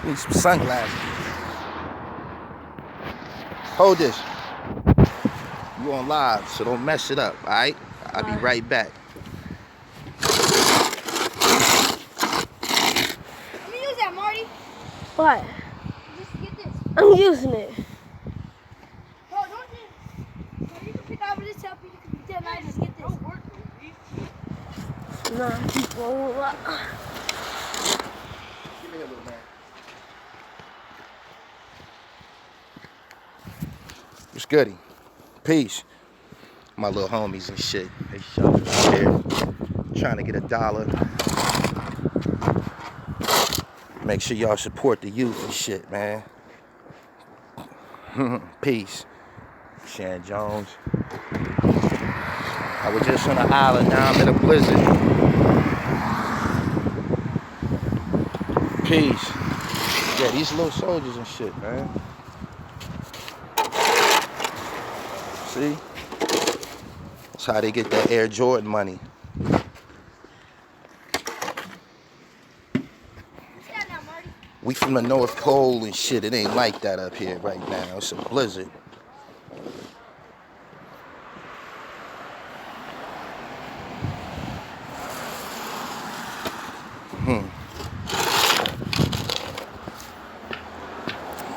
Need some sunglasses. Hold this. You on live, so don't mess it up, alright? I'll be right back. Let me use that, Marty. What? Just get this. I'm using it. Bro, don't just. So you can pick out this help you can get that. I just get this. Nah, people. Give me a little man. What's goody? Peace. My little homies and shit. They shuffling out here trying to get $1. Make sure y'all support the youth and shit, man. Peace. Shan Jones. I was just on the island, now I'm in a blizzard. Peace. Yeah, these little soldiers and shit, man. See? That's how they get that Air Jordan money. We from the North Pole and shit. It ain't like that up here right now. It's a blizzard.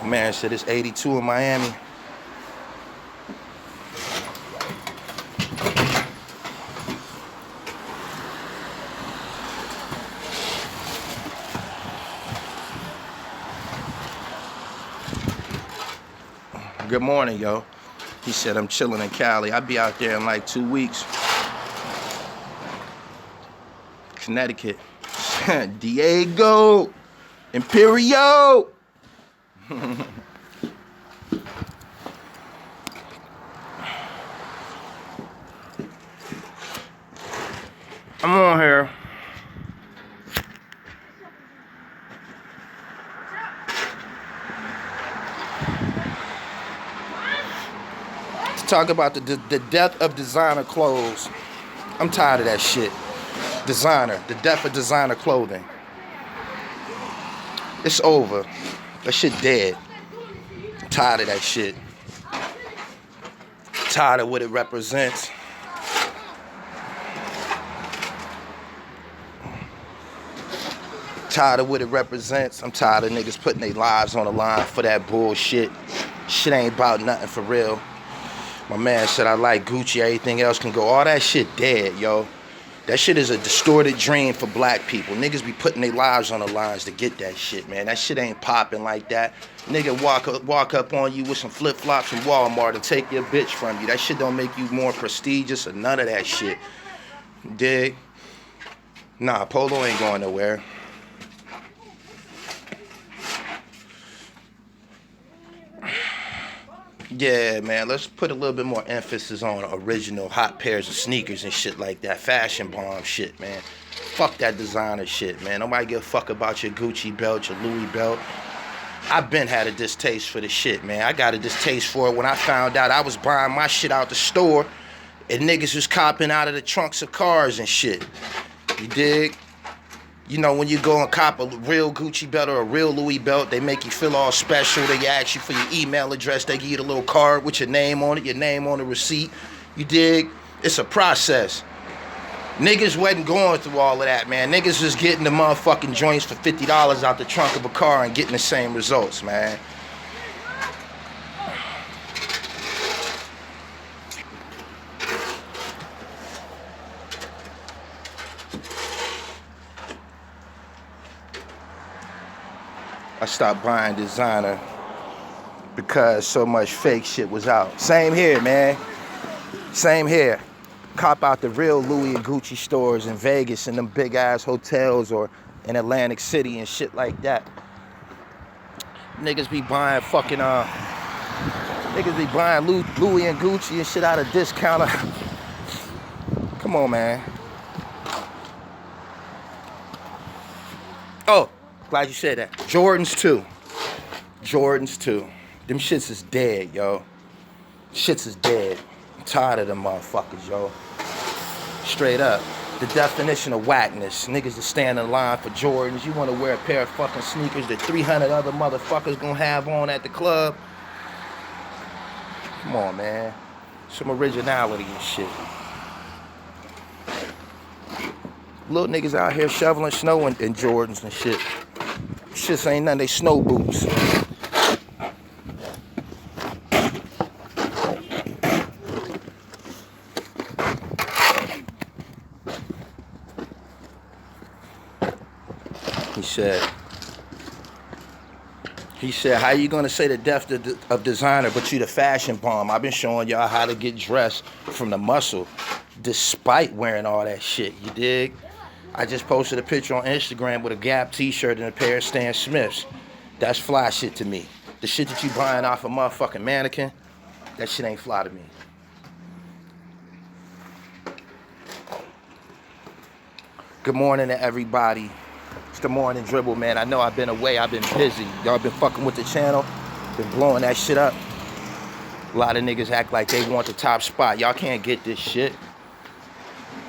Man said it's 82 in Miami. Good morning, yo. He said I'm chilling in Cali. I'll be out there in like 2 weeks. Connecticut. Diego. Imperio. I'm on here. To talk about the death of designer clothes. I'm tired of that shit. Designer. The death of designer clothing. It's over. That shit dead. I'm tired of that shit. Tired of what it represents. Tired of what it represents. I'm tired of niggas putting their lives on the line for that bullshit. Shit ain't about nothing for real. My man said I like Gucci, everything else can go. All that shit dead, yo. That shit is a distorted dream for black people. Niggas be putting their lives on the lines to get that shit, man. That shit ain't popping like that. Nigga walk up on you with some flip-flops from Walmart and take your bitch from you. That shit don't make you more prestigious or none of that shit. Dig? Nah, Polo ain't going nowhere. Yeah, man, let's put a little bit more emphasis on original hot pairs of sneakers and shit like that. Fashion bomb shit, man. Fuck that designer shit, man. Nobody give a fuck about your Gucci belt, your Louis belt. I've been had a distaste for the shit, man. I got a distaste for it when I found out I was buying my shit out the store and niggas was copping out of the trunks of cars and shit. You dig? You know, when you go and cop a real Gucci belt or a real Louis belt, they make you feel all special. They ask you for your email address. They give you the little card with your name on it, your name on the receipt. You dig? It's a process. Niggas wasn't going through all of that, man. Niggas was getting the motherfucking joints for $50 out the trunk of a car and getting the same results, man. I stopped buying designer because so much fake shit was out. Same here, man. Same here. Cop out the real Louis and Gucci stores in Vegas and them big ass hotels or in Atlantic City and shit like that. Niggas be buying fucking niggas be buying Louis and Gucci and shit out of discounter. Come on, man. Oh, glad you said that. Jordans too. Jordans too. Them shits is dead, yo. Shits is dead. I'm tired of them motherfuckers, yo. Straight up. the definition of whackness. Niggas that stand in line for Jordans. You want to wear a pair of fucking sneakers that 300 other motherfuckers gonna have on at the club. Come on, man. Some originality and shit. Little niggas out here shoveling snow in Jordans and shit. Shits ain't nothing, they snow boots. He said, how you gonna say the death of designer, but you the fashion bomb? I've been showing y'all how to get dressed from the muscle, despite wearing all that shit, you dig? I just posted a picture on Instagram with a Gap t-shirt and a pair of Stan Smiths. That's fly shit to me. The shit that you buying off a motherfucking mannequin, that shit ain't fly to me. Good morning to everybody. It's the morning dribble, man. I know I've been away. I've been busy. Y'all been fucking with the channel. Been blowing that shit up. A lot of niggas act like they want the top spot. Y'all can't get this shit.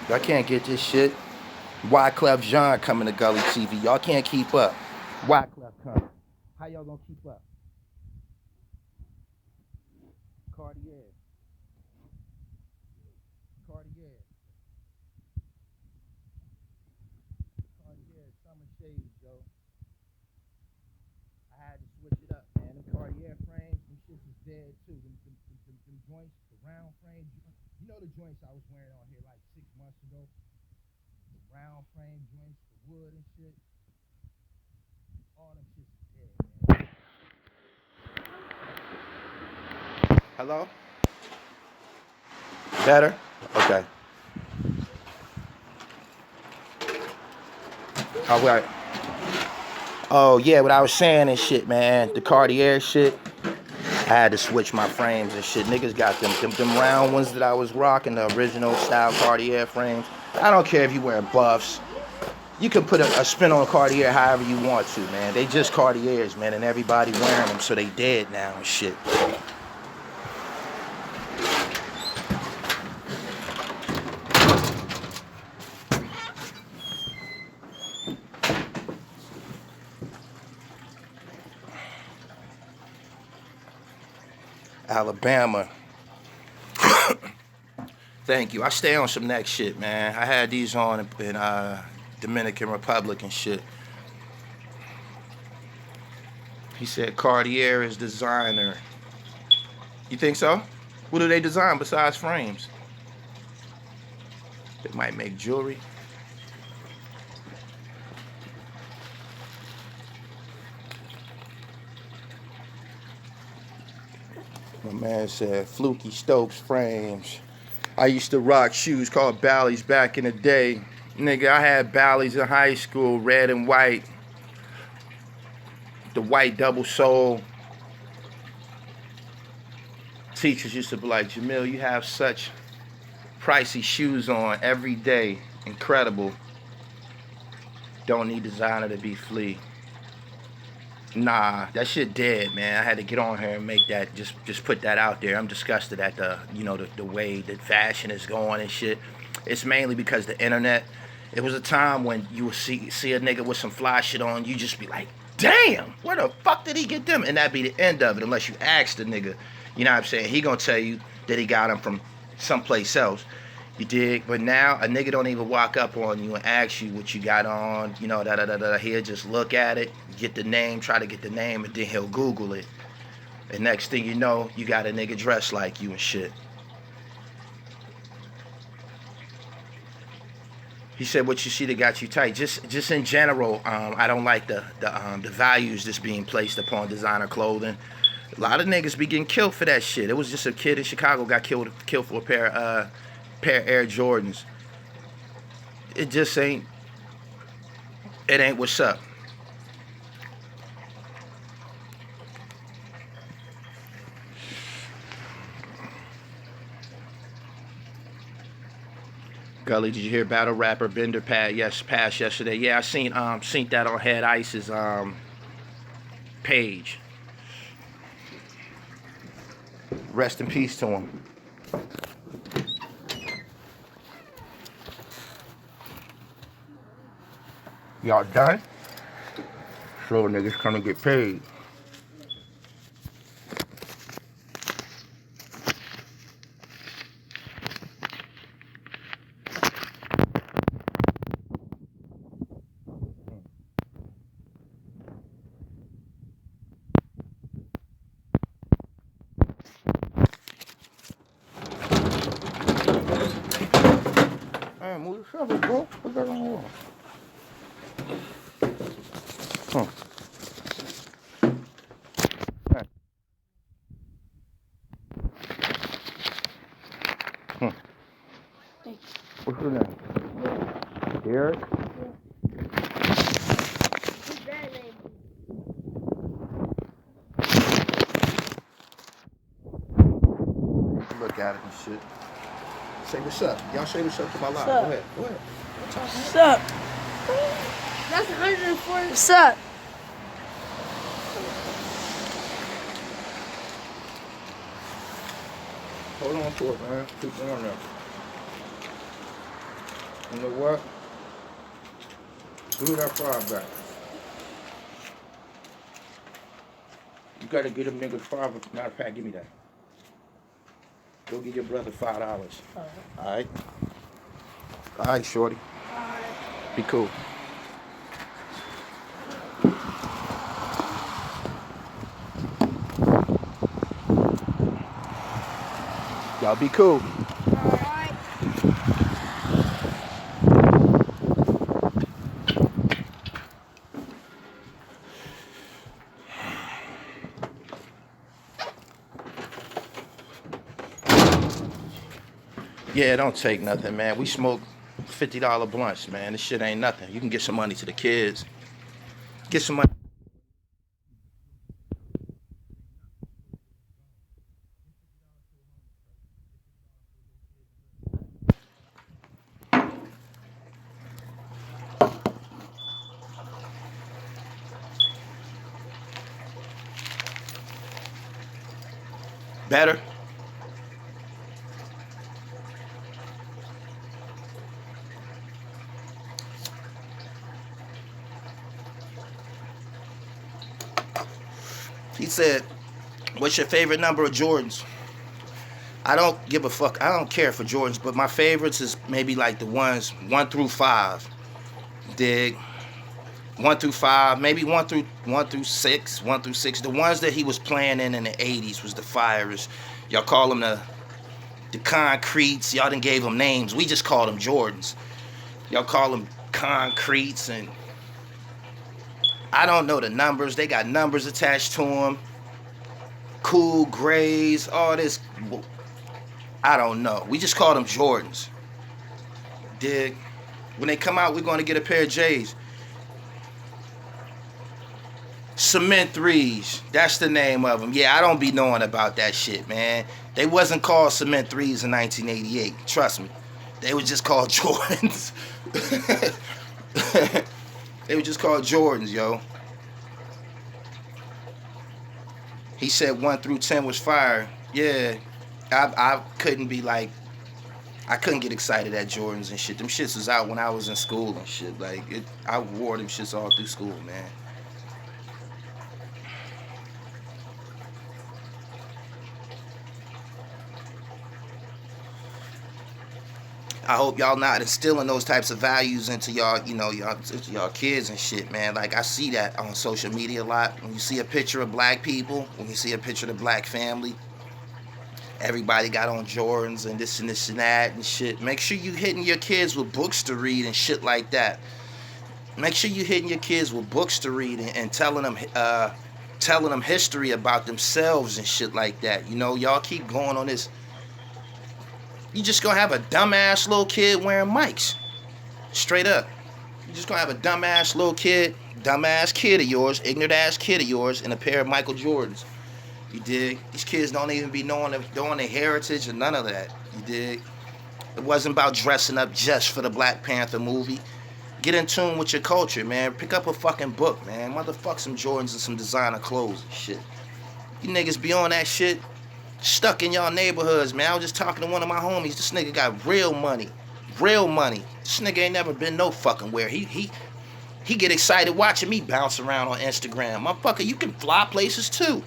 Y'all can't get this shit. Wyclef Jean coming to Gully TV. Y'all can't keep up. Wyclef coming. How y'all gonna keep up? Cartier. Summer shades, yo. I had to switch it up, man. Them Cartier frames, them shits is dead too. Them joints, the round frames. You know the joints I was wearing on here like 6 months ago? The round frame joints, the wood and shit. All them shits is dead, man. Hello? Better? Okay. All right. Oh, yeah, what I was saying and shit, man. The Cartier shit. I had to switch my frames and shit. Niggas got them round ones that I was rocking, the original style Cartier frames. I don't care if you wearing buffs. You can put a spin on a Cartier however you want to, man. They just Cartiers, man, and everybody wearing them, so they dead now and shit. Alabama. Thank you. I stay on some next shit, man. I had these on in Dominican Republic and shit. He said Cartier is designer. You think so? What do they design besides frames? They might make jewelry. My man said Fluky Stokes frames. I used to rock shoes called Bally's back in the day. Nigga, I had Bally's in high school, red and white. The white double sole. Teachers used to be like, Jamil, you have such pricey shoes on every day. Incredible. Don't need designer to be flea. Nah, that shit dead, man. I had to get on here and make that, just put that out there. I'm disgusted at the way that fashion is going and shit. It's mainly because the internet. It was a time when you would see a nigga with some fly shit on, you just be like, damn, where the fuck did he get them? And that'd be the end of it, unless you ask the nigga. You know what I'm saying? He gonna tell you that he got them from someplace else. You dig? But now a nigga don't even walk up on you and ask you what you got on, He'll just look at it, get the name, try to get the name, and then he'll Google it. And next thing you know, you got a nigga dressed like you and shit. He said, what you see that got you tight? Just in general, I don't like the values that's being placed upon designer clothing. A lot of niggas be getting killed for that shit. It was just a kid in Chicago got killed for a pair of Air Jordans. It just ain't what's up. Gully, did you hear battle rapper Bender passed yesterday? Yeah, I seen that on Head Ice's page. Rest in peace to him. Y'all done? So niggas come to get paid. Man, move the shovel, bro. Put that on the wall. Huh. Huh. What's your name? Derek? Look at it and shit. Say what's up. Y'all say what's up to my live. Go ahead. Go ahead. What's up? That's 140. What's up? Hold on to it, man. Keep going there. You know what? Give me that $5 back. You gotta get them niggas $5. Matter of fact, give me that. Go get your brother $5. Alright? Alright, shorty. Be cool. Y'all be cool. Alright. Yeah, don't take nothing, man. We smoke $50 blunts, man. This shit ain't nothing. You can get some money to the kids. Get some money. Better? He said, what's your favorite number of Jordans? I don't give a fuck. I don't care for Jordans, but my favorites is maybe like the ones 1 through 5. Dig? 1 through 5, maybe 1 through 6, 1 through 6. The ones that he was playing in the 80s was the Fires. Y'all call them the Concretes. Y'all done gave them names. We just call them Jordans. Y'all call them Concretes, and I don't know the numbers. They got numbers attached to them. Cool grays, all this. I don't know. We just call them Jordans. Dig? When they come out, we're going to get a pair of J's. Cement 3s. That's the name of them. Yeah, I don't be knowing about that shit, man. They wasn't called Cement 3s in 1988. Trust me. They was just called Jordans. They were just called Jordans, yo. He said 1 through 10 was fire. Yeah. I couldn't be like, I couldn't get excited at Jordans and shit. Them shits was out when I was in school and shit. Like, I wore them shits all through school, man. I hope y'all not instilling those types of values into y'all, you know, y'all kids and shit, man. Like, I see that on social media a lot. When you see a picture of black people, when you see a picture of the black family, everybody got on Jordans and this and this and that and shit. Make sure you hitting your kids with books to read and shit like that. Make sure you hitting your kids with books to read and telling them history about themselves and shit like that. You know, y'all keep going on this. You just gonna have a dumbass little kid wearing mics. Straight up. You just gonna have a dumbass little kid, dumbass kid of yours, ignorant ass kid of yours, in a pair of Michael Jordans. You dig? These kids don't even be knowing their heritage or none of that. You dig? It wasn't about dressing up just for the Black Panther movie. Get in tune with your culture, man. Pick up a fucking book, man. Motherfuck some Jordans and some designer clothes and shit. You niggas be on that shit. Stuck in y'all neighborhoods, man. I was just talking to one of my homies. This nigga got real money. Real money. This nigga ain't never been no fucking where. He He get excited watching me bounce around on Instagram. Motherfucker, you can fly places too.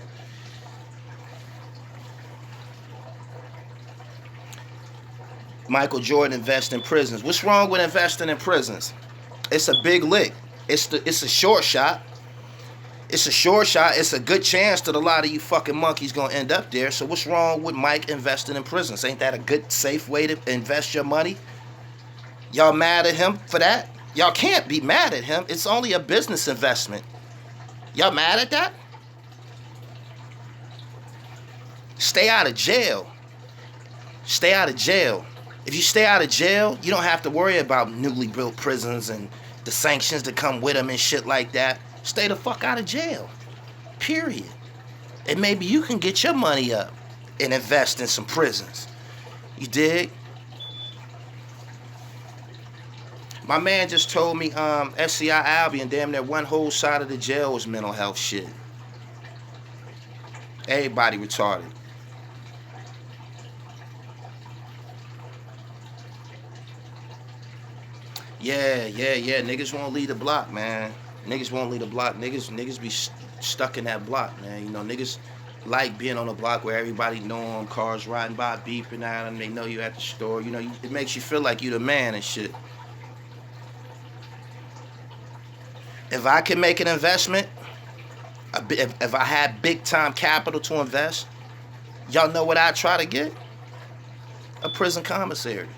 Michael Jordan invests in prisons. What's wrong with investing in prisons? It's a big lick. It's a short shot. It's a short shot. It's a good chance that a lot of you fucking monkeys gonna end up there. So what's wrong with Mike investing in prisons? Ain't that a good, safe way to invest your money? Y'all mad at him for that? Y'all can't be mad at him. It's only a business investment. Y'all mad at that? Stay out of jail. Stay out of jail. If you stay out of jail, you don't have to worry about newly built prisons and the sanctions that come with them and shit like that. Stay the fuck out of jail. Period. And maybe you can get your money up and invest in some prisons. You dig? My man just told me SCI Albion, damn near one whole side of the jail was mental health shit. Everybody retarded. Yeah. Niggas won't leave the block, man. Niggas won't leave the block. Niggas be stuck in that block, man. You know, niggas like being on a block where everybody know them, cars riding by, beeping at them. They know you at the store. You know, it makes you feel like you the man and shit. If I can make an investment, if I had big time capital to invest, y'all know what I'd try to get? A prison commissary.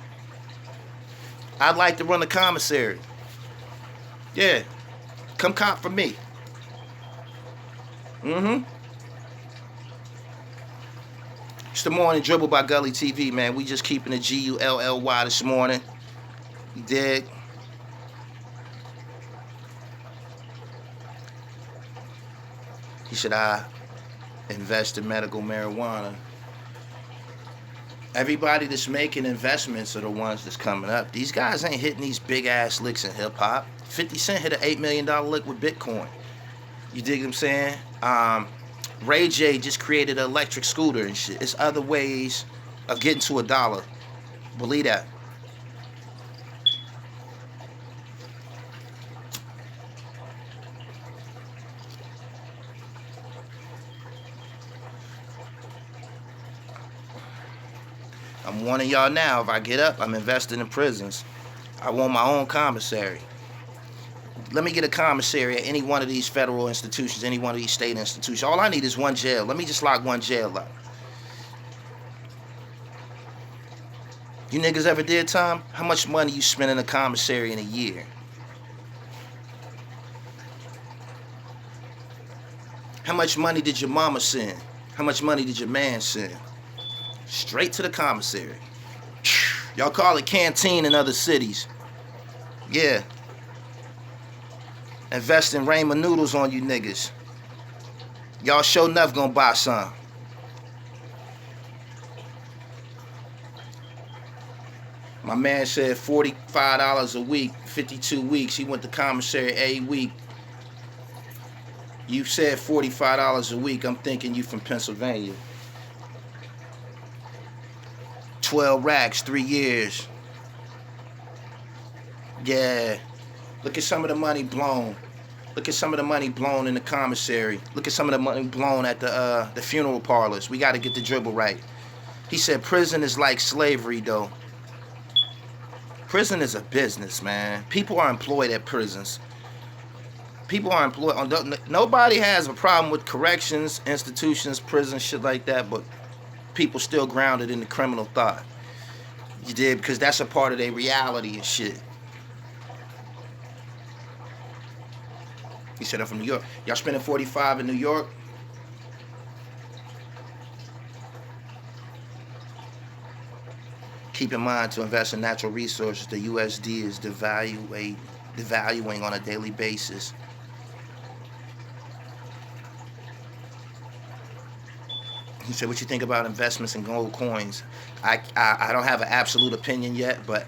I'd like to run a commissary. Yeah. Come cop for me. It's the morning dribble by Gully TV, man. We just keeping the GULLY this morning. You dig? He said, I invest in medical marijuana. Everybody that's making investments are the ones that's coming up. These guys ain't hitting these big ass licks in hip hop. 50 Cent hit an $8 million lick with Bitcoin. You dig what I'm saying? Ray J just created an electric scooter and shit. It's other ways of getting to $1. Believe that. I'm warning y'all now, if I get up, I'm investing in prisons. I want my own commissary. Let me get a commissary at any one of these federal institutions, any one of these state institutions. All I need is one jail. Let me just lock one jail up. You niggas ever did time? How much money you spend in a commissary in a year? How much money did your mama send? How much money did your man send? Straight to the commissary. Y'all call it canteen in other cities. Yeah. Invest in ramen noodles on you niggas. Y'all sure enough gonna buy some. My man said $45 a week, 52 weeks. He went to commissary every week. You said $45 a week. I'm thinking you from Pennsylvania. 12 racks, 3 years. Yeah. Look at some of the money blown. Look at some of the money blown in the commissary. Look at some of the money blown at the funeral parlors. We got to get the dribble right. He said prison is like slavery, though. Prison is a business, man. People are employed at prisons. People are employed. Nobody has a problem with corrections, institutions, prisons, shit like that, but people still grounded in the criminal thought. You did, because that's a part of their reality and shit. He said I'm from New York. Y'all spending 45 in New York? Keep in mind, to invest in natural resources, the USD is devaluing on a daily basis. He said, what you think about investments in gold coins? I don't have an absolute opinion yet, but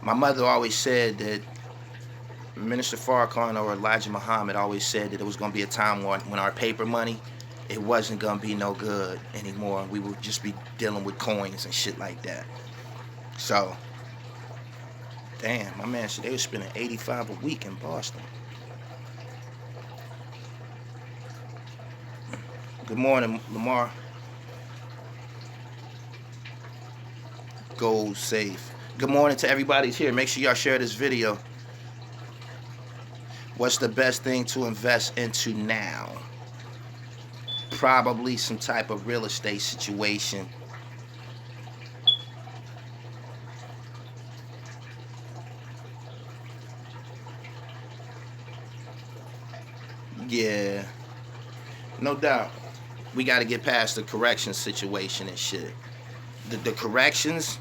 my mother always said that Minister Farrakhan or Elijah Muhammad always said that it was going to be a time when our paper money, it wasn't going to be no good anymore. We would just be dealing with coins and shit like that. So, Damn, my man said they was spending 85 a week in Boston. Good morning, Lamar. Gold safe. Good morning to everybody's here. Make sure y'all share this video. What's the best thing to invest into now? Probably some type of real estate situation. Yeah, no doubt. We got to get past the corrections situation and shit. The corrections,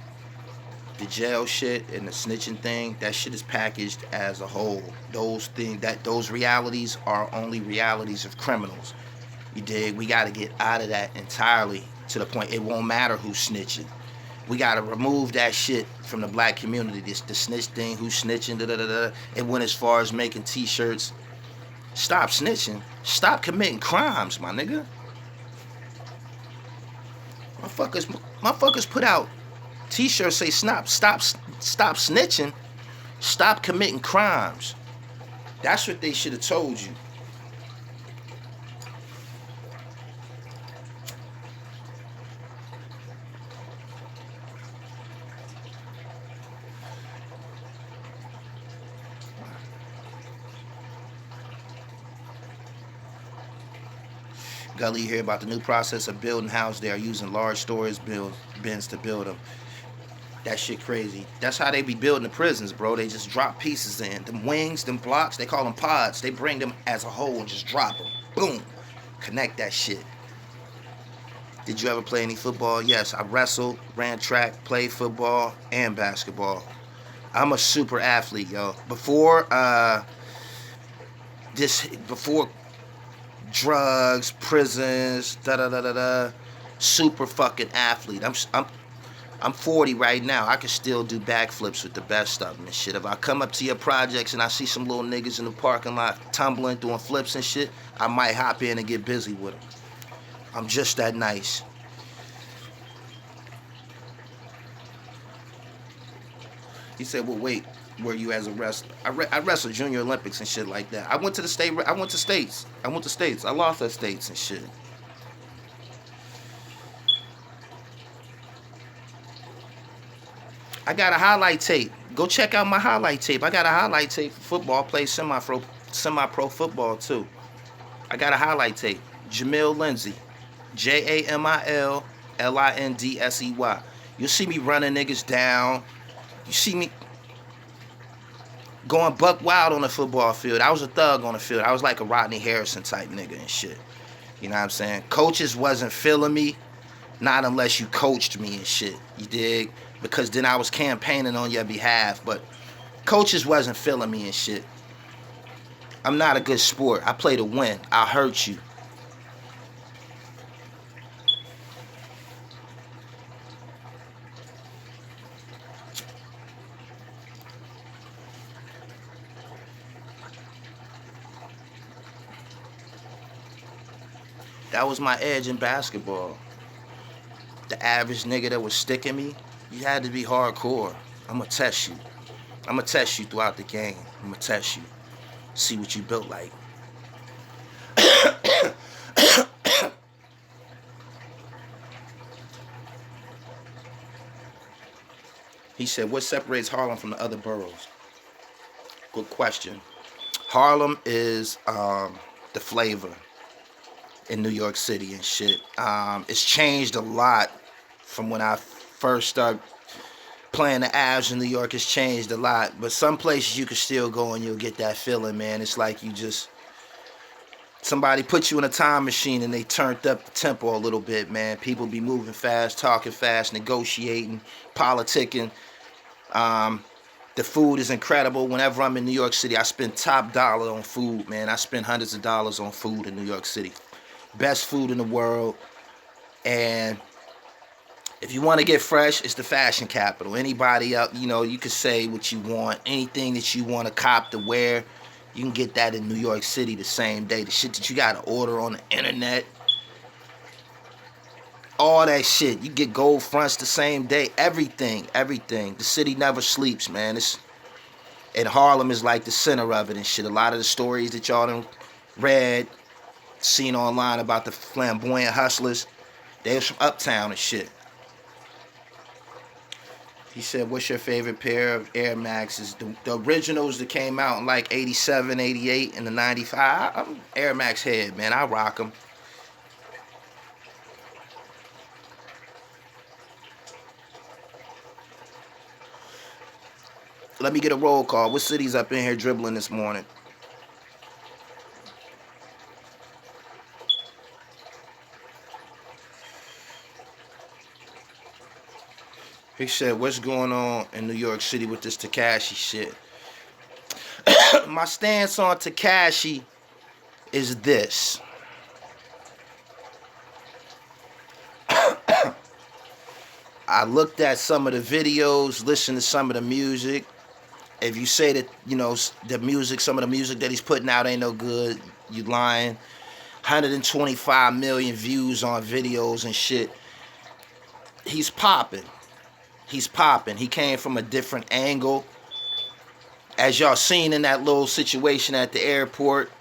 the jail shit, and the snitching thing, that shit is packaged as a whole. Those realities are only realities of criminals. You dig? We got to get out of that entirely to the point it won't matter who's snitching. We got to remove that shit from the black community. The snitch thing, who's snitching, da-da-da-da. It went as far as making t-shirts. Stop snitching. Stop committing crimes, my nigga. Motherfuckers put out t-shirts say stop snitching. Stop committing crimes. That's what they should have told you. Gully hear about the new process of building houses. They are using large storage bins to build them. That shit crazy. That's how they be building the prisons, bro. They just drop pieces in. Them wings, them blocks, they call them pods. They bring them as a whole and just drop them. Boom. Connect that shit. Did you ever play any football? Yes, I wrestled, ran track, played football, and basketball. I'm a super athlete, yo. Before drugs, prisons, super fucking athlete. I'm 40 right now. I can still do backflips with the best of them and shit. If I come up to your projects and I see some little niggas in the parking lot tumbling, doing flips and shit, I might hop in and get busy with them. I'm just that nice. He said, well, wait, were you as a wrestler? I wrestled Junior Olympics and shit like that. I went to states. I lost at states and shit. I got a highlight tape. Go check out my highlight tape. I got a highlight tape for football. Play semi-pro football too. I got a highlight tape. Jamil Lindsey. JamilLindsey. You'll see me running niggas down. You see me going buck wild on the football field. I was a thug on the field. I was like a Rodney Harrison type nigga and shit. You know what I'm saying? Coaches wasn't feeling me. Not unless you coached me and shit. You dig? Because then I was campaigning on your behalf. But coaches wasn't feeling me and shit. I'm not a good sport. I play to win. I'll hurt you. That was my edge in basketball. The average nigga that was sticking me, you had to be hardcore. I'm gonna test you. I'm gonna test you throughout the game. I'm gonna test you. See what you built like. He said, what separates Harlem from the other boroughs? Good question. Harlem is the flavor in New York City and shit. It's changed a lot from when I first started playing the Avs in New York. It's changed a lot, but some places you can still go and you'll get that feeling, man. It's like you just, somebody put you in a time machine and they turned up the tempo a little bit, man. People be moving fast, talking fast, negotiating, politicking. The food is incredible. Whenever I'm in New York City, I spend top dollar on food, man. I spend hundreds of dollars on food in New York City. Best food in the world. And if you want to get fresh, it's the fashion capital. Anybody up, you know, you can say what you want. Anything that you want to cop to wear, you can get that in New York City the same day. The shit that you got to order on the internet, all that shit. You get gold fronts the same day. Everything. The city never sleeps, man. And Harlem is like the center of it and shit. A lot of the stories that y'all done read, seen online about the flamboyant hustlers, they was from uptown and shit. He said, what's your favorite pair of Air Maxes? The originals that came out in like 87, 88, and the 95. I'm Air Max head, man. I rock them. Let me get a roll call. What city's up in here dribbling this morning? He said, what's going on in New York City with this Tekashi shit? My stance on Tekashi is this. I looked at some of the videos, listened to some of the music. If you say that, you know, the music, some of the music that he's putting out ain't no good, you lying. 125 million views on videos and shit. He's popping. He's popping. He came from a different angle. As y'all seen in that little situation at the airport,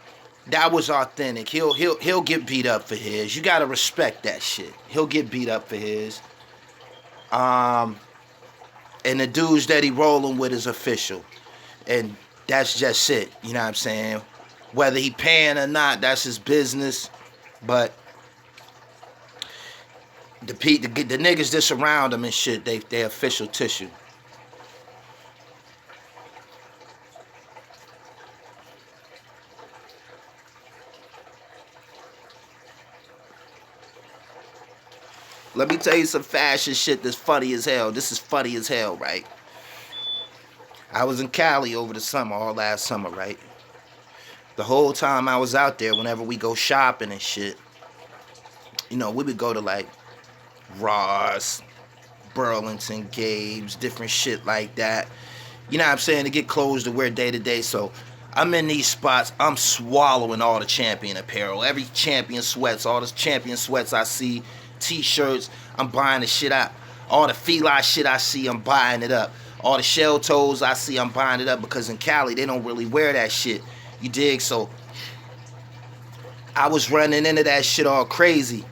that was authentic. He'll get beat up for his. You gotta respect that shit. He'll get beat up for his. And the dudes that he rolling with is official. And that's just it. You know what I'm saying? Whether he paying or not, that's his business. But the niggas that surround him and shit, they official tissue. Let me tell you some fashion shit that's funny as hell. This is funny as hell, right? I was in Cali over the summer, all last summer, right? The whole time I was out there, whenever we go shopping and shit, you know, we would go to like Ross, Burlington, Gabe's, different shit like that. You know what I'm saying? To get clothes to wear day to day. So I'm in these spots. I'm swallowing all the Champion apparel. Every Champion sweats, all the Champion sweats I see, t-shirts, I'm buying the shit out. All the Fila shit I see, I'm buying it up. All the shell toes I see, I'm buying it up, because in Cali, they don't really wear that shit. You dig? So I was running into that shit all crazy.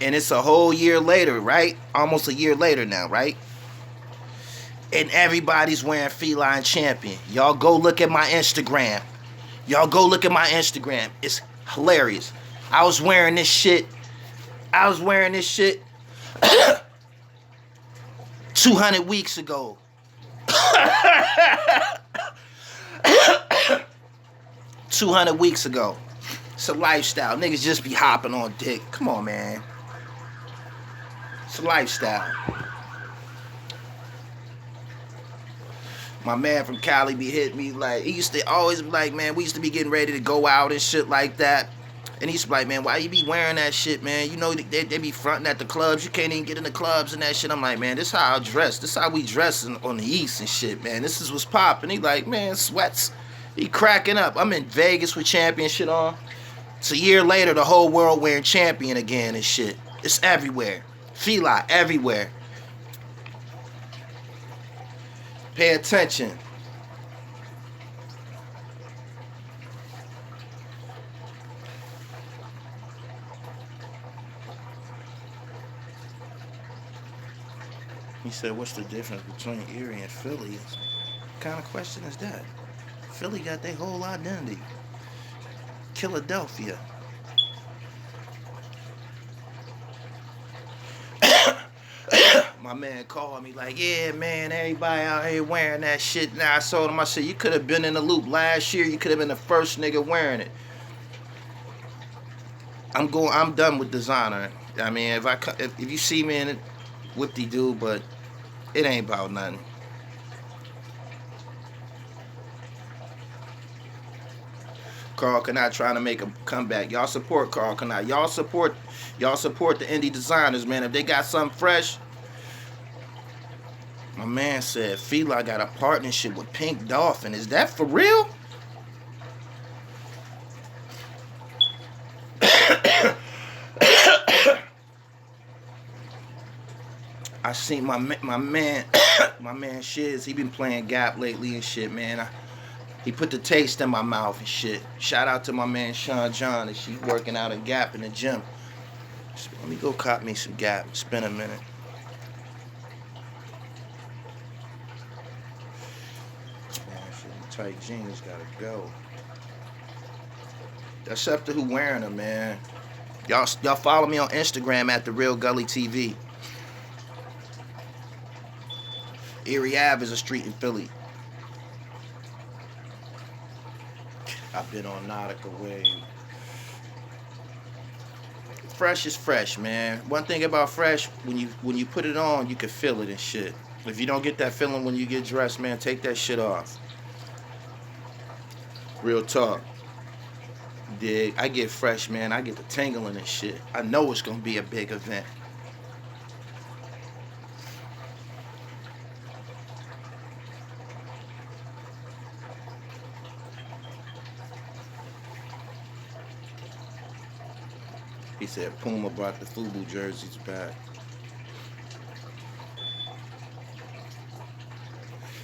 And it's a whole year later, right? Almost a year later now, right? And everybody's wearing Feline Champion. Y'all go look at my Instagram. Y'all go look at my Instagram. It's hilarious. I was wearing this shit 200 weeks ago. 200 weeks ago. It's a lifestyle. Niggas just be hopping on dick. Come on, man. It's a lifestyle. My man from Cali be hitting me like, he used to always be like, man, we used to be getting ready to go out and shit like that. And he's like, man, why you be wearing that shit, man? You know, they be fronting at the clubs. You can't even get in the clubs and that shit. I'm like, man, this how I dress. This how we dress on the East and shit, man. This is what's popping. He like, man, sweats. He cracking up. I'm in Vegas with Champion shit on. It's a year later, the whole world wearing Champion again and shit. It's everywhere. Fila everywhere. Pay attention. He said, what's the difference between Erie and Philly? What kind of question is that? Philly got their whole identity. Philadelphia. My man called me like, yeah, man, everybody out here wearing that shit. Now I told him, I said, you could have been in the loop last year. You could have been the first nigga wearing it. I'm done with designer. I mean, if you see me in it, whoop-de-doo, but it ain't about nothing. Carl Kanai trying to make a comeback. Y'all support Carl Kanai. Y'all support the indie designers, man. If they got something fresh. My man said Fila got a partnership with Pink Dolphin. Is that for real? I seen my man, my man Shiz. He been playing Gap lately and shit, man. He put the taste in my mouth and shit. Shout out to my man Sean John, and she working out in Gap in the gym. So let me go cop me some Gap. It's been a minute. Man, shit, tight jeans gotta go. That's up to who wearing them, man. Y'all follow me on Instagram at @TheRealGullyTV. Erie Ave is a street in Philly. I've been on Nautica Way. Fresh is fresh, man. One thing about fresh, when you put it on, you can feel it and shit. If you don't get that feeling when you get dressed, man, take that shit off. Real talk. Dig. I get fresh, man. I get the tingling and shit. I know it's gonna be a big event. He said Puma brought the FUBU jerseys back.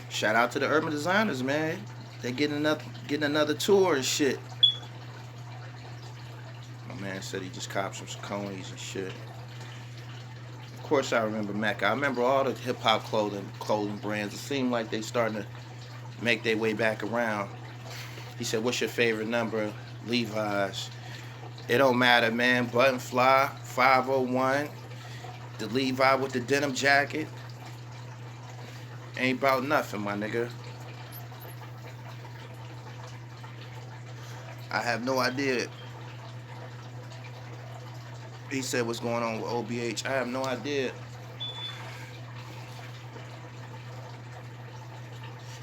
Shout out to the urban designers, man. They getting another tour and shit. My man said he just copped some Sauconys and shit. Of course I remember Mecca. I remember all the hip hop clothing brands. It seemed like they starting to make their way back around. He said, "What's your favorite number?" Levi's. It don't matter, man. Button fly, 501. The Levi with the denim jacket. Ain't about nothing, my nigga. I have no idea. He said, "What's going on with OBH?" I have no idea.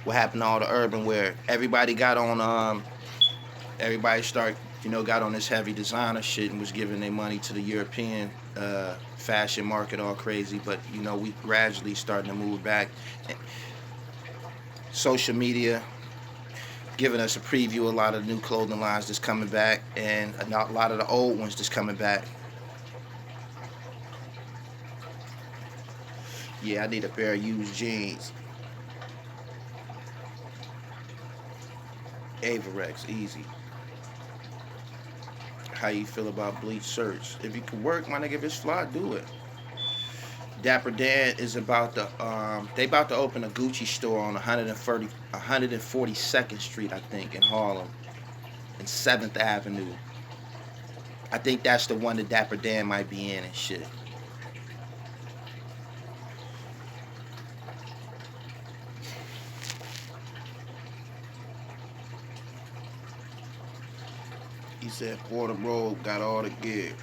What happened to all the urban wear? Everybody got on, everybody got on this heavy designer shit and was giving their money to the European fashion market all crazy. But, we gradually starting to move back. Social media giving us a preview of a lot of new clothing lines that's coming back, and a lot of the old ones that's coming back. Yeah, I need a pair of used jeans. Avarex, easy. How you feel about bleach shirts? If you can work, my nigga, if it's fly, do it. Dapper Dan is about to, they about to open a Gucci store on 142nd Street, I think, in Harlem, and 7th Avenue. I think that's the one that Dapper Dan might be in and shit. He said Fordham Road got all the gear.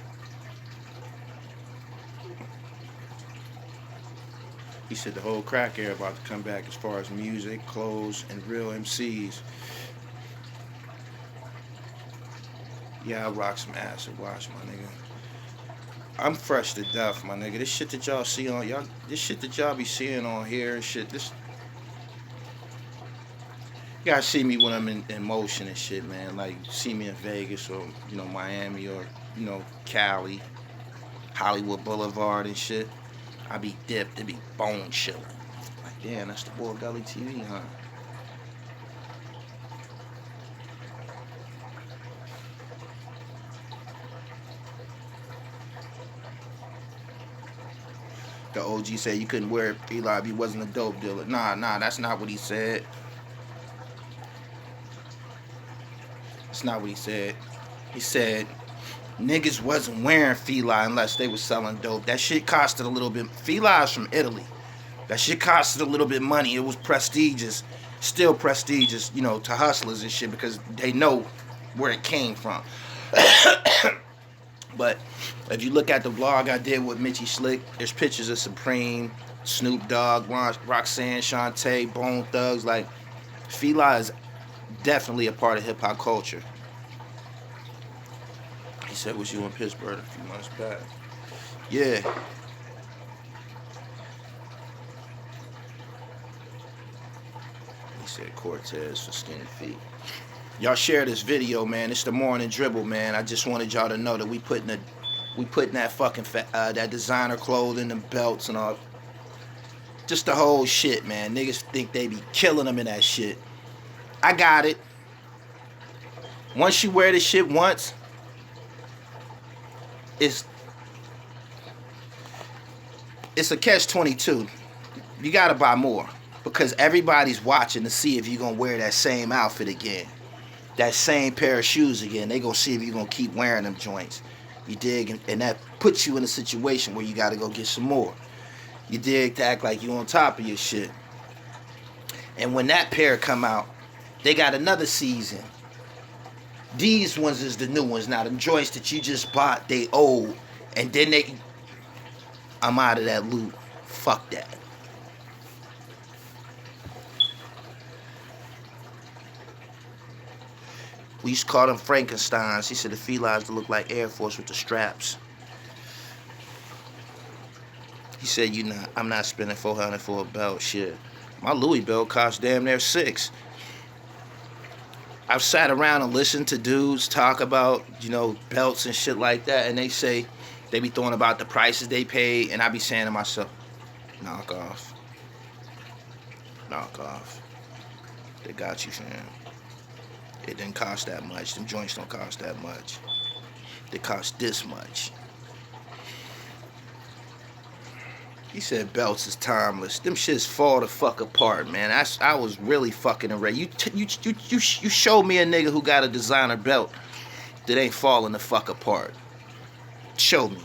He said the whole crack era about to come back as far as music, clothes, and real MCs. Yeah, I rock some acid wash, my nigga. I'm fresh to death, my nigga. This shit that y'all see on this shit that y'all be seeing on here and shit. You gotta see me when I'm in motion and shit, man. Like, see me in Vegas or, Miami or, Cali, Hollywood Boulevard and shit. I be dipped, it be bone chilling. Like, damn, that's the boy Gully TV, huh? The OG said you couldn't wear Eli if he wasn't a dope dealer. Nah, that's not what he said. That's not what he said. He said niggas wasn't wearing Fila unless they was selling dope. That shit costed a little bit. Fila is from Italy. That shit costed a little bit money. It was prestigious. Still prestigious, to hustlers and shit because they know where it came from. But if you look at the vlog I did with Mitchie Slick, there's pictures of Supreme, Snoop Dogg, Roxanne, Shantae, Bone Thugs. Like, Fila is definitely a part of hip-hop culture. He said, "Was you in Pittsburgh a few months back?" Yeah. He said Cortez for skinny feet. Y'all share this video, man. It's the morning dribble, man. I just wanted y'all to know that we We putting that fucking that designer clothing and belts and all. Just the whole shit, man. Niggas think they be killing them in that shit. I got it. Once you wear this shit once, it's a catch-22. You gotta buy more because everybody's watching to see if you're gonna wear that same outfit again, that same pair of shoes again. They gonna see if you're gonna keep wearing them joints. You dig? And that puts you in a situation where you gotta go get some more. You dig? To act like you on top of your shit. And when that pair come out, they got another season. These ones is the new ones. Now, them joints that you just bought, they old. And then I'm out of that loop. Fuck that. We used to call them Frankensteins. He said the felines to look like Air Force with the straps. He said, I'm not spending $400 for a belt. Shit. My Louis belt cost damn near $600. I've sat around and listened to dudes talk about, belts and shit like that, and they say they be throwing about the prices they pay, and I be saying to myself, knock off. Knock off. They got you, fam. It didn't cost that much. Them joints don't cost that much. They cost this much. He said belts is timeless. Them shits fall the fuck apart, man. I was really fucking arrayed. You showed me a nigga who got a designer belt that ain't falling the fuck apart. Show me.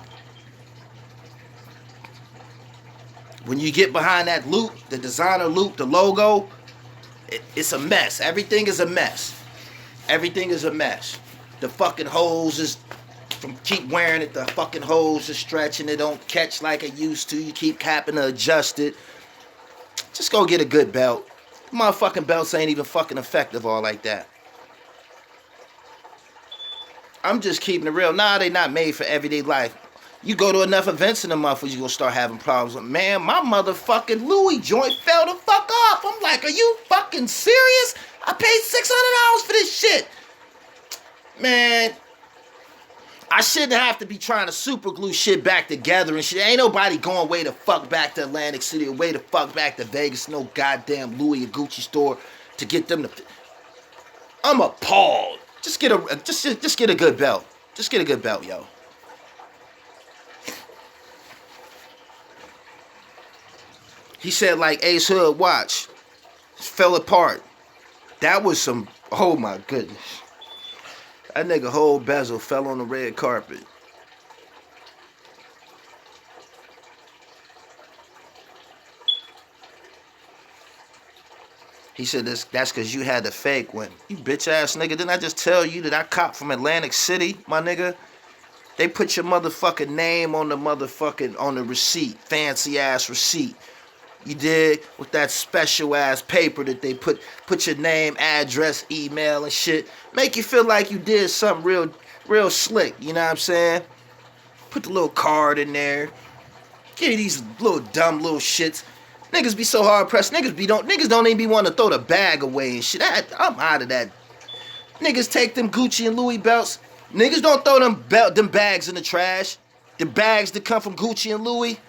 When you get behind that loop, the designer loop, the logo, it's a mess. Everything is a mess. Everything is a mess. The fucking hose is, from keep wearing it, the fucking hose is stretching. It don't catch like it used to. You keep having to adjust it. Just go get a good belt. Motherfucking belts ain't even fucking effective all like that. I'm just keeping it real. Nah, they not made for everyday life. You go to enough events in the month where you gonna start having problems. Man, my motherfucking Louis joint fell the fuck off. I'm like, are you fucking serious? I paid $600 for this shit. Man, I shouldn't have to be trying to super glue shit back together and shit. Ain't nobody going way the fuck back to Atlantic City or way the fuck back to Vegas. No goddamn Louis or Gucci store to get them to. I'm appalled. Just get a good belt. Just get a good belt, yo. He said like Ace Hood watch fell apart. That was some. Oh my goodness. That nigga whole bezel fell on the red carpet. He said that's because you had the fake one. You bitch ass nigga. Didn't I just tell you that I copped from Atlantic City, my nigga? They put your motherfucking name on the receipt. Fancy ass receipt. You dig? With that special ass paper that they put your name, address, email and shit. Make you feel like you did something real slick, you know what I'm saying? Put the little card in there. Give you these little dumb little shits. Niggas be so hard pressed. Niggas don't even be wanting to throw the bag away and shit. I'm out of that. Niggas take them Gucci and Louis belts. Niggas don't throw them bags in the trash. The bags that come from Gucci and Louis.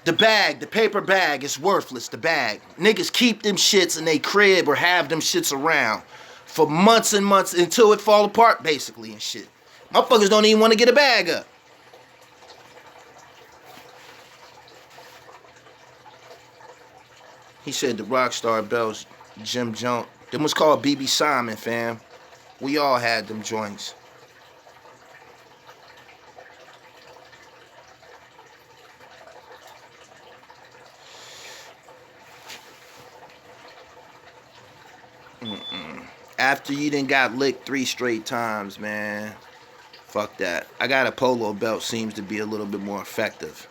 The bag, the paper bag is worthless, the bag. Niggas keep them shits in they crib or have them shits around for months and months until it fall apart, basically, and shit. Motherfuckers don't even want to get a bag up. He said the Rockstar belts, Jim Jones. Them was called BB Simon, fam. We all had them joints. After you done got licked 3 straight times, man. Fuck that. I got a polo belt, seems to be a little bit more effective.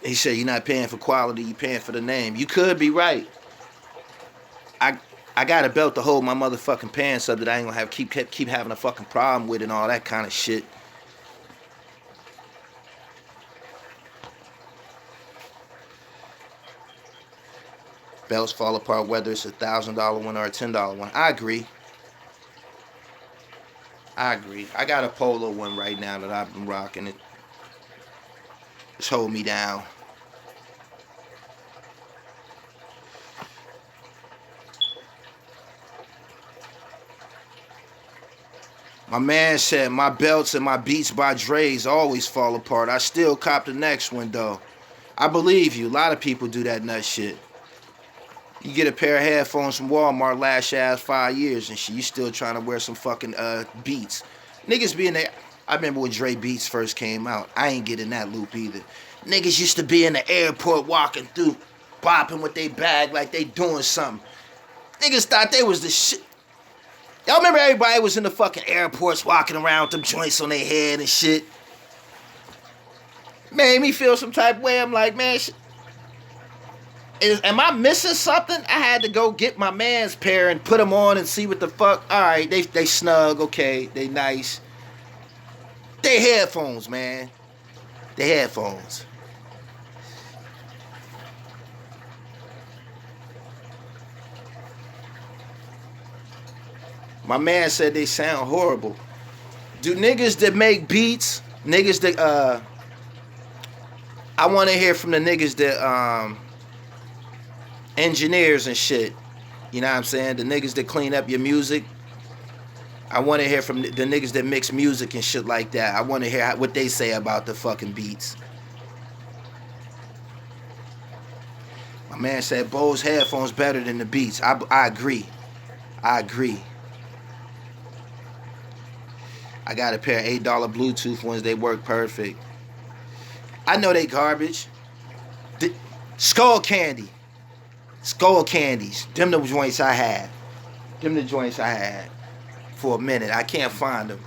He said you're not paying for quality, you're paying for the name. You could be right. I got a belt to hold my motherfucking pants up that I ain't gonna have keep having a fucking problem with and all that kind of shit. Belts fall apart whether it's $1,000 one or a $10 one. I agree. I got a polo one right now that I've been rocking. It's holding me down. My man said my belts and my Beats by Dre's always fall apart. I still cop the next one though. I believe you. A lot of people do that nut shit. You get a pair of headphones from Walmart, last your ass 5 years and shit. You still trying to wear some fucking Beats. Niggas be in there. I remember when Dre Beats first came out. I ain't get in that loop either. Niggas used to be in the airport walking through, bopping with their bag like they doing something. Niggas thought they was the shit. Y'all remember everybody was in the fucking airports walking around with them joints on their head and shit? Made me feel some type of way. I'm like, man, am I missing something? I had to go get my man's pair and put them on and see what the fuck. All right, they snug, okay, they nice. They headphones, man. They headphones. My man said they sound horrible. Do niggas that make beats, niggas that I want to hear from the niggas that engineers and shit. You know what I'm saying? The niggas that clean up your music. I want to hear from the niggas that mix music and shit like that. I want to hear what they say about the fucking beats. My man said Bose headphones better than the Beats. I agree. I agree. I got a pair of $8 Bluetooth ones. They work perfect. I know they garbage. Skull Candy. Skull Candies. Them the joints I had. Them the joints I had for a minute. I can't find them.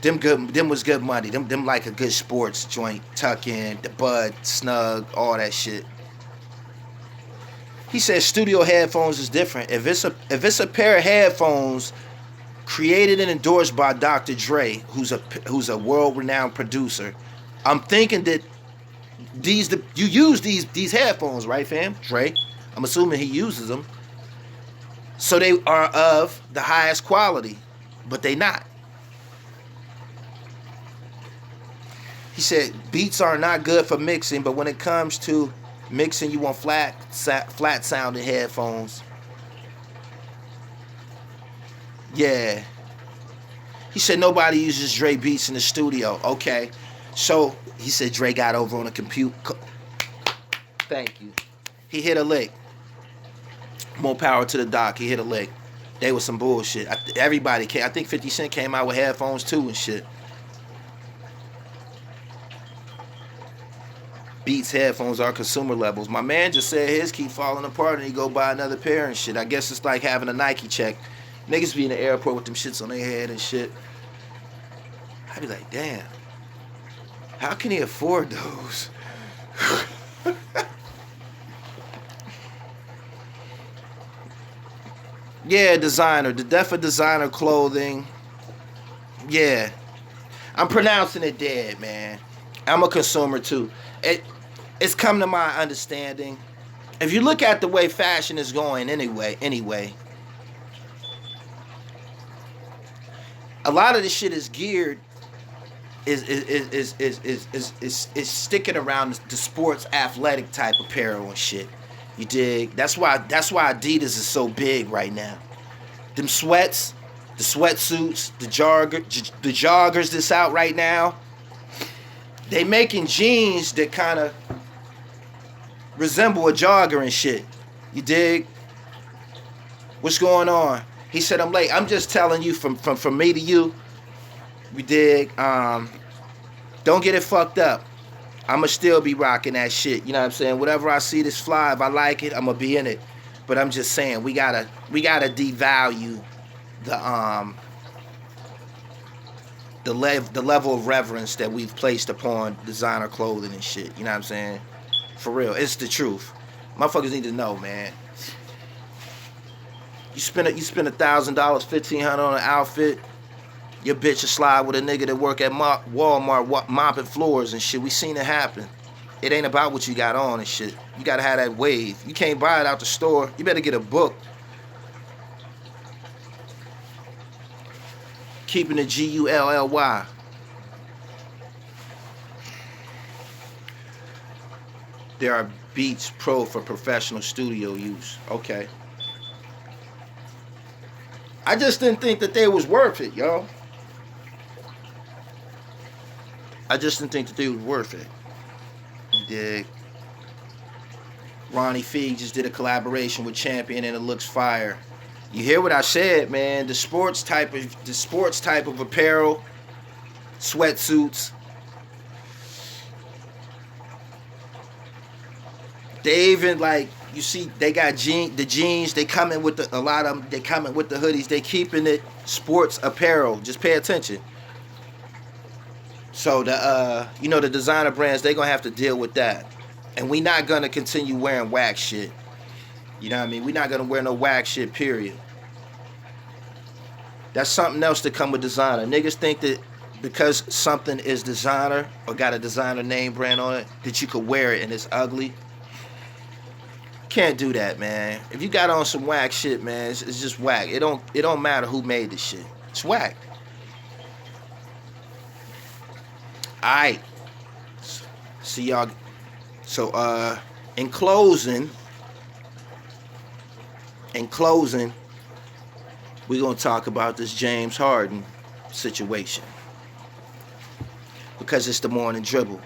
Them was good money. Them like a good sports joint. Tuck in, the Bud, Snug, all that shit. He said studio headphones is different. If it's a pair of headphones created and endorsed by Dr. Dre, who's a world-renowned producer, I'm thinking that you use these headphones, right, fam? Dre, I'm assuming he uses them, so they are of the highest quality, but they not. He said beats are not good for mixing, but when it comes to mixing, you want flat sounding headphones. Yeah. He said nobody uses Dre beats in the studio. Okay. So he said Dre got over on a computer. Thank you. He hit a lick. More power to the doc. He hit a lick. They was some bullshit. Everybody came. I think 50 Cent came out with headphones too and shit. Beats headphones are consumer levels. My man just said his keep falling apart and he go buy another pair and shit. I guess it's like having a Nike check. Niggas be in the airport with them shits on their head and shit. I be like, damn. How can he afford those? Yeah, designer. The death of designer clothing. Yeah. I'm pronouncing it dead, man. I'm a consumer too. It's come to my understanding. If you look at the way fashion is going anyway, a lot of this shit is geared is sticking around the sports athletic type apparel and shit. You dig? That's why Adidas is so big right now. Them sweats, the sweatsuits, the joggers that's out right now. They making jeans that kind of resemble a jogger and shit. You dig? What's going on? He said I'm late. I'm just telling you from me to you. You dig? Don't get it fucked up. I'ma still be rocking that shit. You know what I'm saying? Whatever I see this fly, if I like it, I'ma be in it. But I'm just saying we gotta devalue the level of reverence that we've placed upon designer clothing and shit. You know what I'm saying? For real. It's the truth. Motherfuckers need to know, man. You spend $1,000, $1,500 on an outfit, your bitch will slide with a nigga that work at Walmart mopping floors and shit. We seen it happen. It ain't about what you got on and shit. You gotta have that wave. You can't buy it out the store. You better get a book. Keeping it G-U-L-L-Y. There are Beats Pro for professional studio use. Okay. I just didn't think that they was worth it, yo. I just didn't think that they was worth it. You dig? Ronnie Feig just did a collaboration with Champion and it looks fire. You hear what I said, man? The sports type of apparel, sweatsuits. They even like, you see, they got the jeans. They coming with a lot of them. They coming with the hoodies. They keeping it sports apparel. Just pay attention. So the the designer brands, they gonna have to deal with that, and we not gonna continue wearing whack shit. You know what I mean? We not gonna wear no whack shit. Period. That's something else to come with designer. Niggas think that because something is designer or got a designer name brand on it, that you could wear it and it's ugly. Can't do that, man. If you got on some whack shit, man, it's just whack. It don't matter who made this shit. It's whack. Alright. See y'all. So in closing, we're gonna talk about this James Harden situation. Because it's the morning dribble.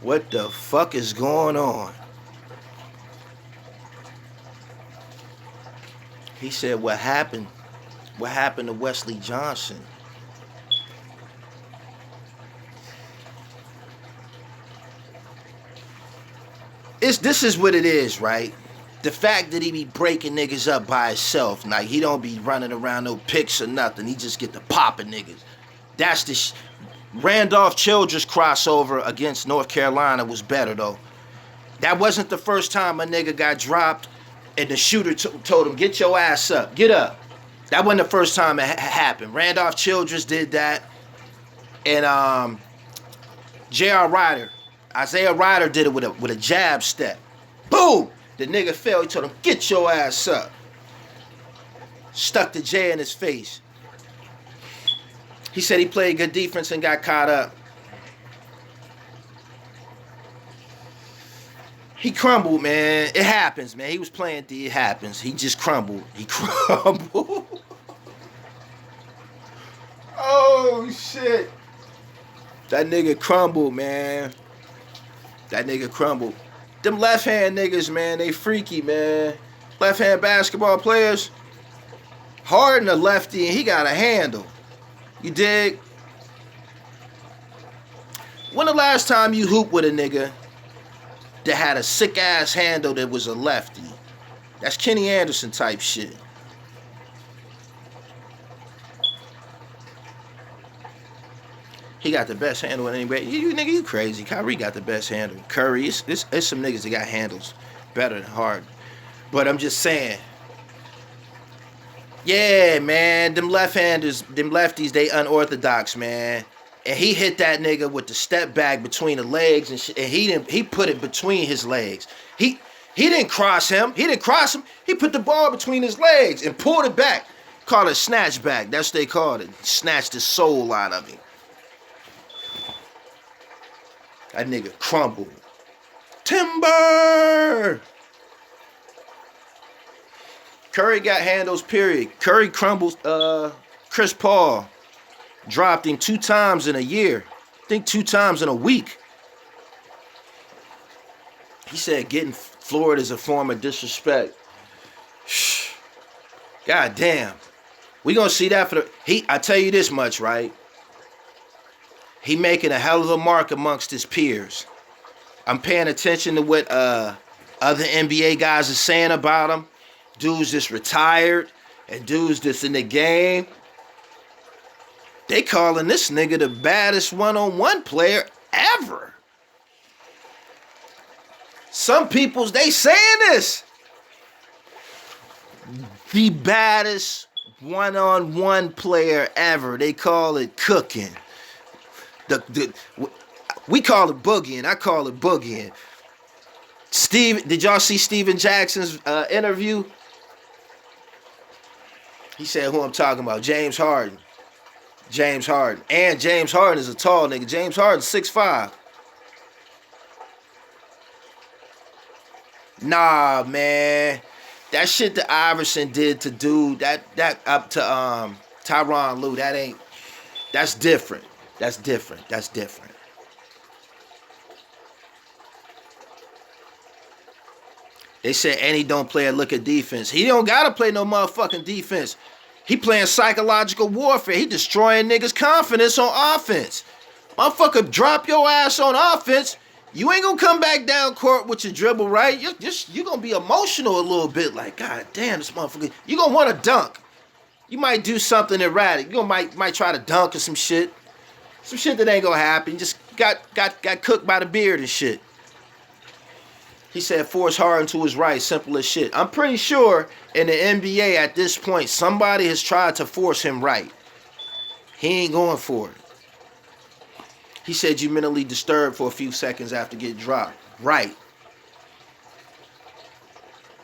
What the fuck is going on? He said, what happened? What happened to Wesley Johnson? This is what it is, right? The fact that he be breaking niggas up by himself, like he don't be running around no picks or nothing. He just get the popping niggas. That's the Randolph Childress crossover against North Carolina was better though. That wasn't the first time a nigga got dropped and the shooter told him, get your ass up, get up. That wasn't the first time it happened. Randolph Childress did that. And Isaiah Ryder did it with a jab step. Boom! The nigga fell, he told him, get your ass up. Stuck the J in his face. He said he played good defense and got caught up. He crumbled, man. It happens, man. He was playing D. It happens. He just crumbled. He crumbled. Oh, shit. That nigga crumbled, man. That nigga crumbled. Them left-hand niggas, man, they freaky, man. Left-hand basketball players. Harden a lefty and he got a handle. You dig? When the last time you hooped with a nigga that had a sick-ass handle that was a lefty? That's Kenny Anderson type shit. He got the best handle in anybody. You nigga, you crazy. Kyrie got the best handle. Curry, it's some niggas that got handles better than Harden. But I'm just saying. Yeah, man, them left-handers, them lefties, they unorthodox, man. And he hit that nigga with the step back between the legs and shit. And he put it between his legs. He didn't cross him. He didn't cross him. He put the ball between his legs and pulled it back. Called it snatch back. That's what they called it. Snatched the soul out of him. That nigga crumbled. Timber! Curry got handles, period. Curry crumbles. Chris Paul dropped him 2 times in a year. I think 2 times in a week. He said getting floored is a form of disrespect. God damn. We gonna see that for the... I tell you this much, right? He making a hell of a mark amongst his peers. I'm paying attention to what other NBA guys are saying about him. Dudes that's retired and dudes that's in the game. They calling this nigga the baddest one-on-one player ever. Some people's, they saying this. The baddest one-on-one player ever. They call it cooking. We call it boogieing. I call it boogieing. Steve, did y'all see Steven Jackson's interview? He said who I'm talking about, James Harden. James Harden. And James Harden is a tall nigga. James Harden's 6'5". Nah, man. That shit that Iverson did to dude, that up to Tyronn Lue, that's different. That's different. That's different. They said, and he don't play a look at defense. He don't gotta play no motherfucking defense. He playing psychological warfare. He destroying niggas' confidence on offense. Motherfucker, drop your ass on offense. You ain't gonna come back down court with your dribble, right? You're gonna be emotional a little bit, like, God damn, this motherfucker. You gonna want to dunk. You might do something erratic. You might try to dunk or some shit. Some shit that ain't gonna happen. You just got cooked by the beard and shit. He said force Harden to his right, simple as shit. I'm pretty sure in the NBA at this point, somebody has tried to force him right. He ain't going for it. He said you mentally disturbed for a few seconds after getting dropped. Right.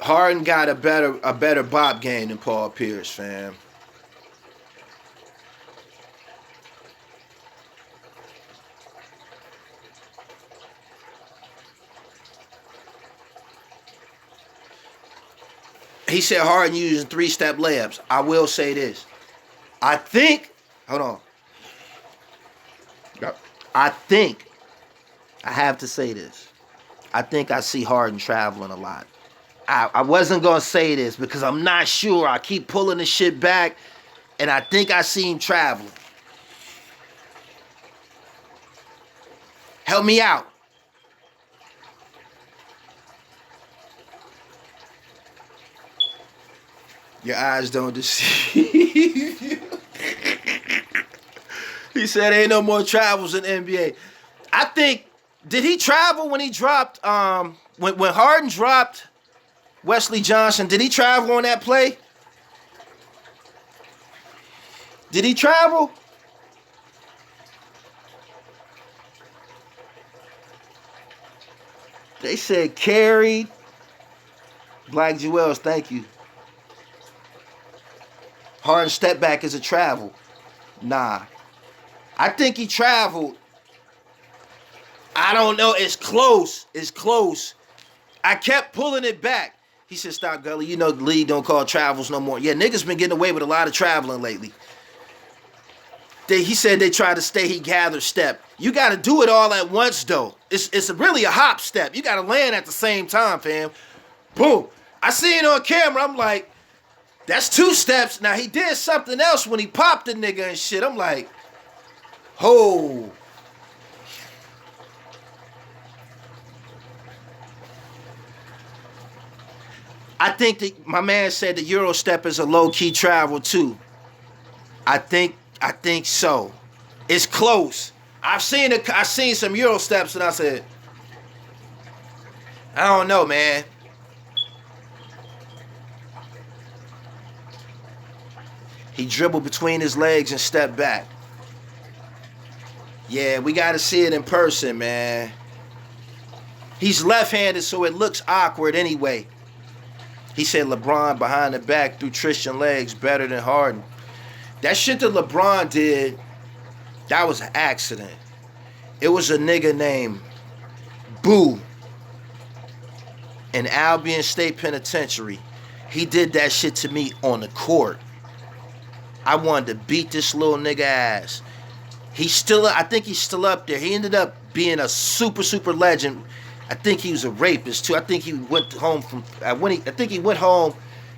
Harden got a better bop game than Paul Pierce, fam. He said Harden using 3-step layups. I will say this. I think, hold on. I think, I have to say this. I think I see Harden traveling a lot. I wasn't going to say this because I'm not sure. I keep pulling the shit back, and I think I see him traveling. Help me out. Your eyes don't deceive you. He said ain't no more travels in NBA. I think, did he travel when he dropped, when Harden dropped Wesley Johnson, did he travel on that play? Did he travel? They said carried. Black Jewels, thank you. Harden step back is a travel. Nah. I think he traveled. I don't know. It's close. It's close. I kept pulling it back. He said, stop, Gully. You know the league don't call travels no more. Yeah, niggas been getting away with a lot of traveling lately. He said they tried to stay, he gathered step. You got to do it all at once, though. It's really a hop step. You got to land at the same time, fam. Boom. I see it on camera. I'm like, that's 2 steps. Now, he did something else when he popped the nigga and shit. I'm like, oh. I think that my man said the Euro step is a low-key travel, too. I think so. It's close. I seen some Euro steps and I said, I don't know, man. He dribbled between his legs and stepped back. Yeah, we got to see it in person, man. He's left-handed, so it looks awkward anyway. He said LeBron behind the back threw Tristan legs better than Harden. That shit that LeBron did, that was an accident. It was a nigga named Boo in Albion State Penitentiary. He did that shit to me on the court. I wanted to beat this little nigga ass. I think he's still up there. He ended up being a super, super legend. I think he was a rapist too. I think he went home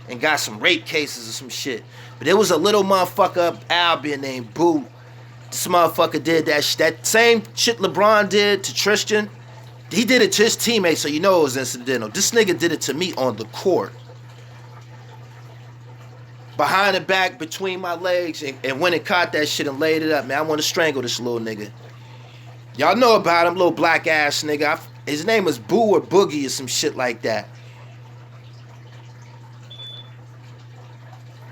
and got some rape cases or some shit. But there was a little motherfucker up Albion named Boo. This motherfucker did that same shit LeBron did to Tristan. He did it to his teammates, so you know it was incidental. This nigga did it to me on the court. Behind the back, between my legs, and when it caught that shit and laid it up, man, I want to strangle this little nigga. Y'all know about him, little black ass nigga. His name was Boo or Boogie or some shit like that.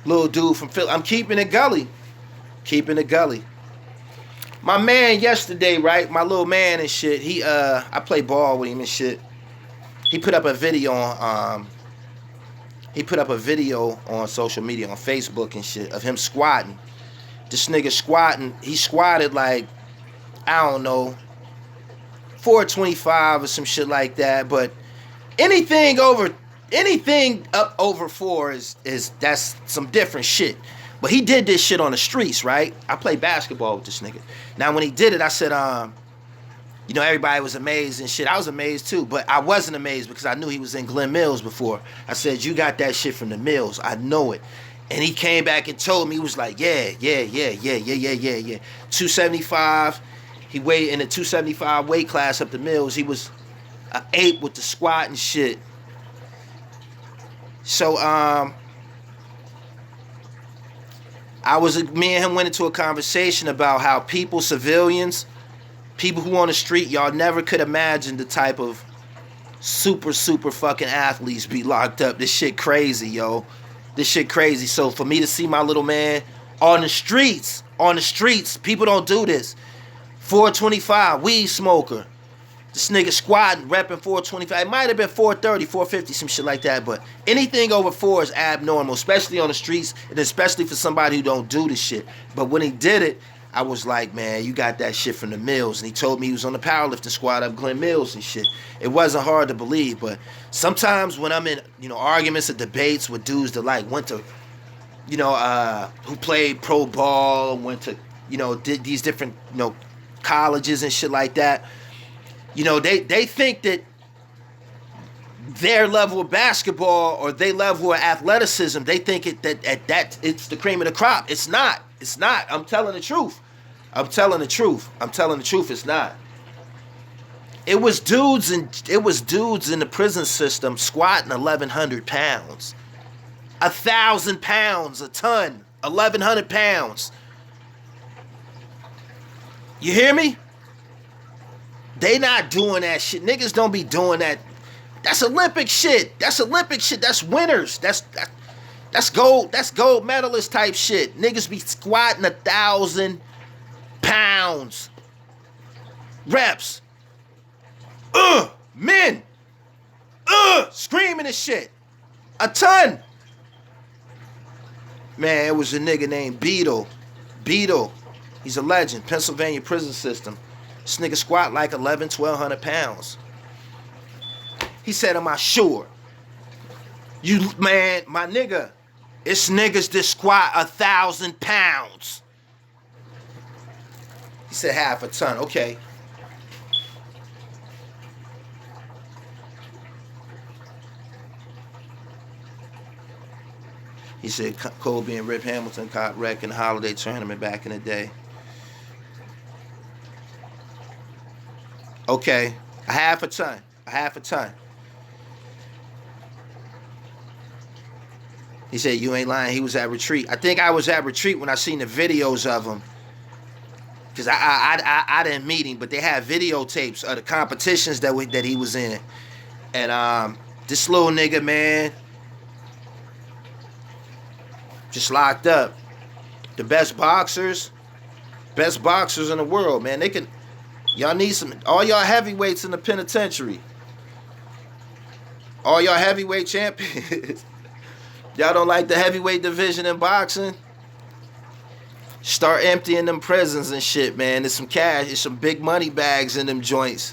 Little dude from Philly. I'm keeping it gully. Keeping it gully. My man yesterday, right? My little man and shit. I play ball with him and shit. He put up a video on social media on Facebook and shit of him squatting. This nigga squatting. He squatted like, I don't know, 425 or some shit like that. But anything up over 4 is that's some different shit. But he did this shit on the streets, right? I played basketball with this nigga. Now when he did it, I said, everybody was amazed and shit. I was amazed too, but I wasn't amazed because I knew he was in Glen Mills before. I said, you got that shit from the Mills. I know it. And he came back and told me, he was like, yeah. 275. He weighed in the 275 weight class up the Mills. He was an ape with the squat and shit. So, me and him went into a conversation about how civilians, people who on the street, y'all never could imagine the type of super fucking athletes be locked up. This shit crazy, yo. This shit crazy. So for me to see my little man on the streets, people don't do this. 425, weed smoker. This nigga squatting, repping 425. It might have been 430, 450, some shit like that. But anything over 4 is abnormal, especially on the streets, and especially for somebody who don't do this shit. But when he did it, I was like, man, you got that shit from the Mills. And he told me he was on the powerlifting squad up Glen Mills and shit. It wasn't hard to believe, but sometimes when I'm in, arguments or debates with dudes that like went to, who played pro ball, went to, did these different, colleges and shit like that, they think that their level of basketball or their level of athleticism, they think that it's the cream of the crop. It's not. It's not. I'm telling the truth. It's not. It was dudes in the prison system squatting 1,100 pounds. 1,000 pounds, a ton. 1,100 pounds. You hear me? They not doing that shit. Niggas don't be doing that. That's Olympic shit. That's winners. That's gold. That's gold medalist type shit. Niggas be squatting 1,000 pounds. Reps. Men. Screaming and shit. A ton. Man, it was a nigga named Beetle. He's a legend. Pennsylvania prison system. This nigga squat like 1,200 pounds. He said, am I sure? My nigga, it's niggas that squat 1,000 pounds. He said half a ton. Okay. He said Kobe and Rip Hamilton caught wreck in the holiday tournament back in the day. Okay, a half a ton. He said, you ain't lying, he was at retreat. I think I was at retreat when I seen the videos of him. Because I didn't meet him, but they had videotapes of the competitions that he was in. And this little nigga, man, just locked up. The best boxers in the world, man. Y'all need all y'all heavyweights in the penitentiary. All y'all heavyweight champions. Y'all don't like the heavyweight division in boxing? Start emptying them prisons and shit, man. There's some cash, there's some big money bags in them joints.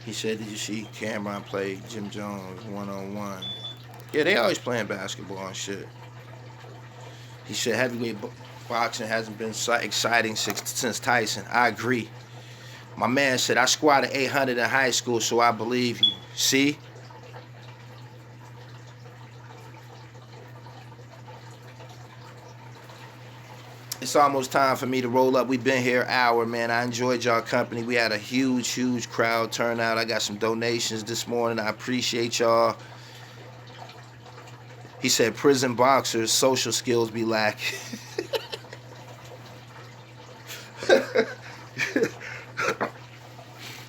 He said, did you see Cameron play Jim Jones one-on-one? Yeah, they always playing basketball and shit. He said heavyweight boxing hasn't been exciting since Tyson. I agree. My man said, I squatted 800 in high school, so I believe you. See? It's almost time for me to roll up. We've been here an hour, man. I enjoyed y'all company. We had a huge crowd turnout. I got some donations this morning. I appreciate y'all. He said prison boxers, social skills be lacking.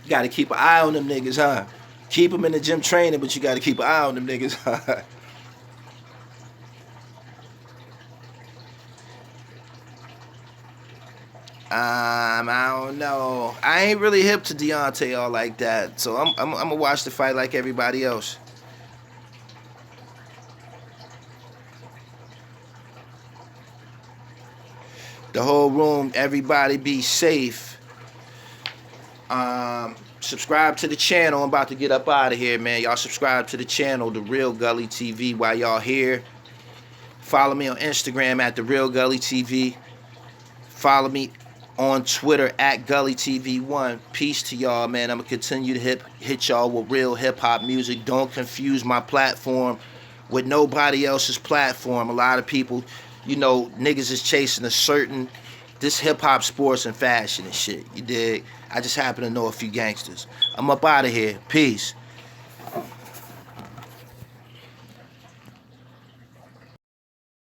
You gotta keep an eye on them niggas, huh? Keep them in the gym training, but you gotta keep an eye on them niggas, huh? I don't know. I ain't really hip to Deontay all like that, so I'm gonna watch the fight like everybody else. The whole room, everybody be safe. Subscribe to the channel. I'm about to get up out of here, man. Y'all subscribe to the channel, The Real Gully TV, while y'all here. Follow me on Instagram at The Real Gully TV. Follow me on Twitter at GullyTV1. Peace to y'all, man. I'm going to continue to hit y'all with real hip-hop music. Don't confuse my platform with nobody else's platform. A lot of people, you know, niggas is chasing a certain, this hip-hop, sports, and fashion and shit. You dig? I just happen to know a few gangsters. I'm up out of here. Peace.